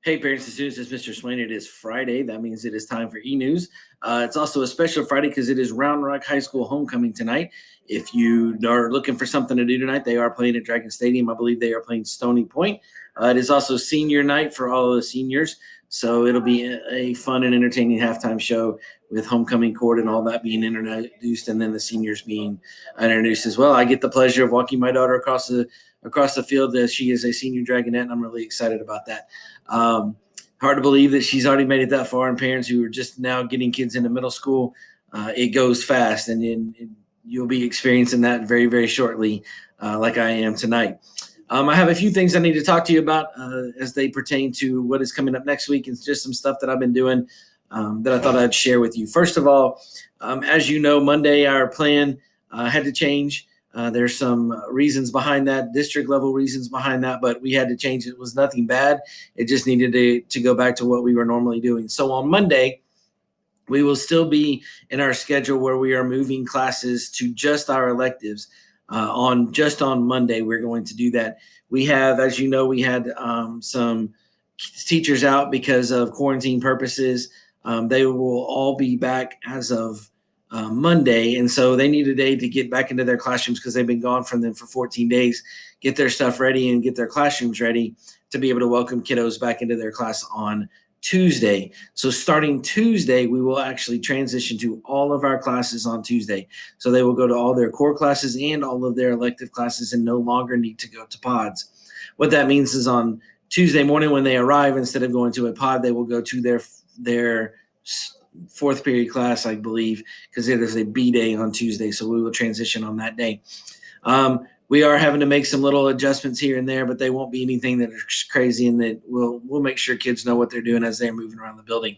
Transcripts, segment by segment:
Hey, parents and students, it's Mr. Swain. It is Friday. That means it is time for eNews. It's also a special Friday because it is Round Rock High School homecoming tonight. If you are looking for something to do tonight, they are playing at Dragon Stadium. I believe they are playing Stony Point. It is also senior night for all of the seniors. So it'll be a fun and entertaining halftime show with homecoming court and all that being introduced, and then the seniors being introduced as well. I get the pleasure of walking my daughter across the field as she is a senior Dragonette, and I'm really excited about that. Um, Hard to believe that she's already made it that far, and parents who are just now getting kids into middle school, it goes fast, and you'll be experiencing that very, very shortly, like I am tonight. I have a few things I need to talk to you about as they pertain to what is coming up next week, and just some stuff that I've been doing that I thought I'd share with you. First of all, as you know, Monday our plan had to change. There's some reasons behind that, district level reasons behind that, but we had to change it. It was nothing bad. It just needed to go back to what we were normally doing. So on Monday, we will still be in our schedule where we are moving classes to just our electives. On Monday, we're going to do that. We have, as you know, we had some teachers out because of quarantine purposes. They will all be back as of Monday, and so they need a day to get back into their classrooms because they've been gone from them for 14 days, get their stuff ready and get their classrooms ready to be able to welcome kiddos back into their class on Tuesday. So starting Tuesday, we will actually transition to all of our classes on Tuesday. So they will go to all their core classes and all of their elective classes and no longer need to go to pods. What that means is on Tuesday morning when they arrive, instead of going to a pod, they will go to their fourth period class, I believe, because it is a B day on Tuesday. So we will transition on that day. We are having to make some little adjustments here and there, but they won't be anything that is crazy, and that we'll make sure kids know what they're doing as they're moving around the building.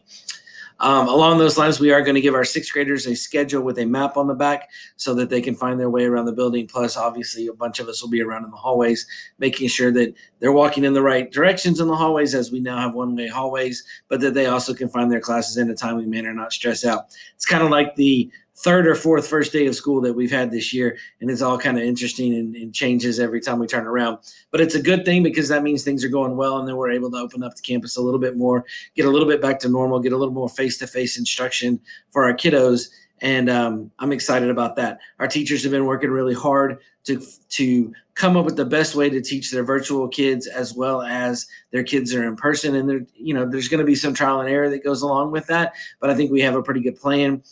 Along those lines, we are going to give our sixth graders a schedule with a map on the back so that they can find their way around the building. Plus, obviously, a bunch of us will be around in the hallways, making sure that they're walking in the right directions in the hallways, as we now have one-way hallways, but that they also can find their classes in a timely manner, not stress out. It's kind of like the third or fourth first day of school that we've had this year, and it's all kind of interesting and changes every time we turn around. But it's a good thing because that means things are going well, and then we're able to open up the campus a little bit more, get a little bit back to normal, get a little more face-to-face instruction for our kiddos, and I'm excited about that. Our teachers have been working really hard to come up with the best way to teach their virtual kids as well as their kids are in person, and there's going to be some trial and error that goes along with that, but I think we have a pretty good plan.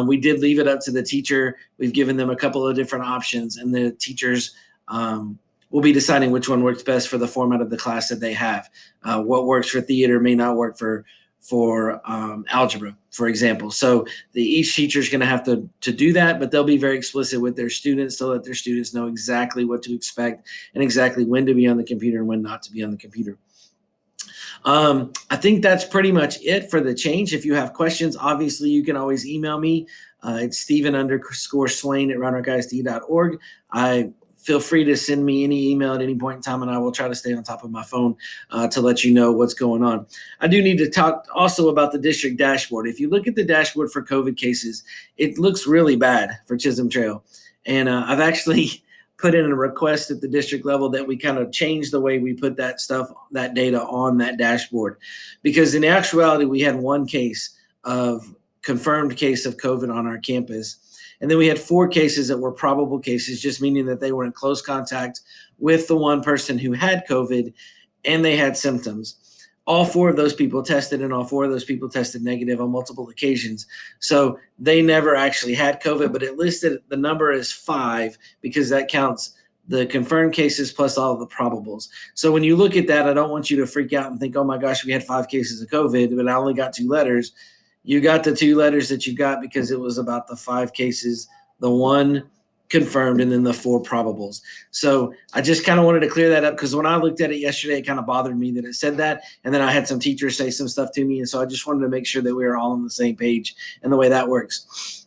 We did leave it up to the teacher. We've given them a couple of different options, and the teachers will be deciding which one works best for the format of the class that they have. What works for theater may not work for algebra, for example. So each teacher is going to have to do that, but they'll be very explicit with their students to let their students know exactly what to expect and exactly when to be on the computer and when not to be on the computer. I think that's pretty much it for the change. If you have questions, obviously you can always email me. It's Stephen_Swain@roundrockiSD.org. Feel free to send me any email at any point in time, and I will try to stay on top of my phone to let you know what's going on. I do need to talk also about the district dashboard. If you look at the dashboard for COVID cases, it looks really bad for Chisholm Trail. And I've actually put in a request at the district level that we kind of change the way we put that data on that dashboard. Because in actuality, we had one confirmed case of COVID on our campus. And then we had 4 cases that were probable cases, just meaning that they were in close contact with the one person who had COVID and they had symptoms. All 4 of those people tested, and all 4 of those people tested negative on multiple occasions. So they never actually had COVID, but it listed the number as 5 because that counts the confirmed cases plus all of the probables. So when you look at that, I don't want you to freak out and think, oh my gosh, we had 5 cases of COVID, but I only got 2 letters. You got the 2 letters that you got because it was about the 5 cases, the 1 confirmed, and then the 4 probables. So I just kind of wanted to clear that up because when I looked at it yesterday, it kind of bothered me that it said that. And then I had some teachers say some stuff to me. And so I just wanted to make sure that we were all on the same page and the way that works.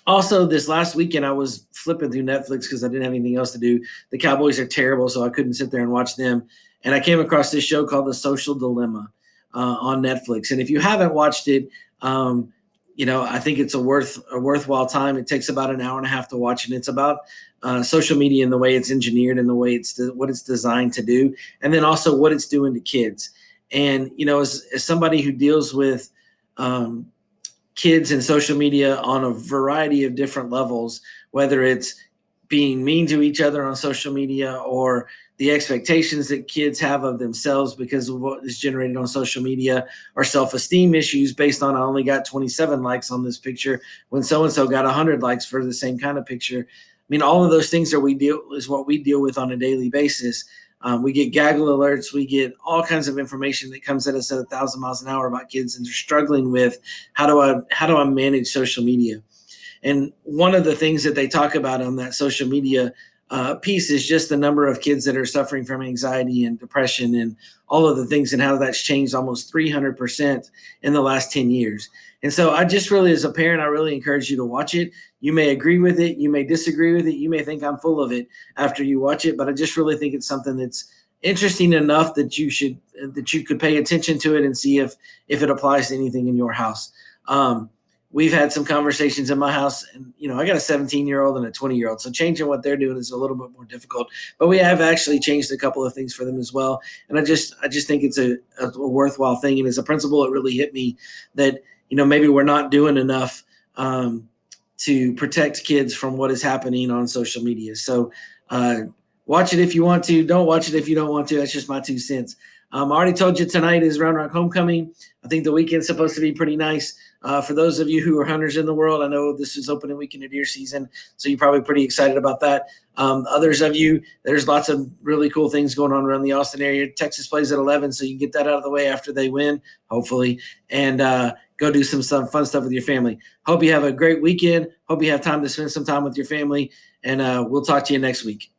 Also, this last weekend, I was flipping through Netflix because I didn't have anything else to do. The Cowboys are terrible, so I couldn't sit there and watch them. And I came across this show called The Social Dilemma on Netflix. And if you haven't watched it, I think it's a worthwhile time. It takes about an hour and a half to watch, and it's about social media and the way it's engineered and the way what it's designed to do, and then also what it's doing to kids. And, as somebody who deals with um, kids and social media on a variety of different levels, whether it's being mean to each other on social media or the expectations that kids have of themselves because of what is generated on social media, or self-esteem issues based on I only got 27 likes on this picture when so and so got 100 likes for the same kind of picture. I mean, all of those things is what we deal with on a daily basis. We get gaggle alerts. We get all kinds of information that comes at us at 1,000 miles an hour about kids, and they're struggling with how do I manage social media. And one of the things that they talk about on that social media piece is just the number of kids that are suffering from anxiety and depression and all of the things, and how that's changed almost 300% in the last 10 years. And so I just really, as a parent, I really encourage you to watch it. You may agree with it. You may disagree with it. You may think I'm full of it after you watch it, but I just really think it's something that's interesting enough that you could pay attention to it and see if it applies to anything in your house. Um, we've had some conversations in my house, and I got a 17-year-old and a 20-year-old, so changing what they're doing is a little bit more difficult, but we have actually changed a couple of things for them as well. And I just think it's a worthwhile thing. And as a principal, it really hit me that maybe we're not doing enough to protect kids from what is happening on social media. So watch it if you want to, don't watch it if you don't want to. That's just my 2 cents. I already told you tonight is Round Rock Homecoming. I think the weekend's supposed to be pretty nice. For those of you who are hunters in the world, I know this is opening weekend of deer season, so you're probably pretty excited about that. Others of you, there's lots of really cool things going on around the Austin area. Texas plays at 11, so you can get that out of the way after they win, hopefully, and go do some fun stuff with your family. Hope you have a great weekend. Hope you have time to spend some time with your family, and we'll talk to you next week.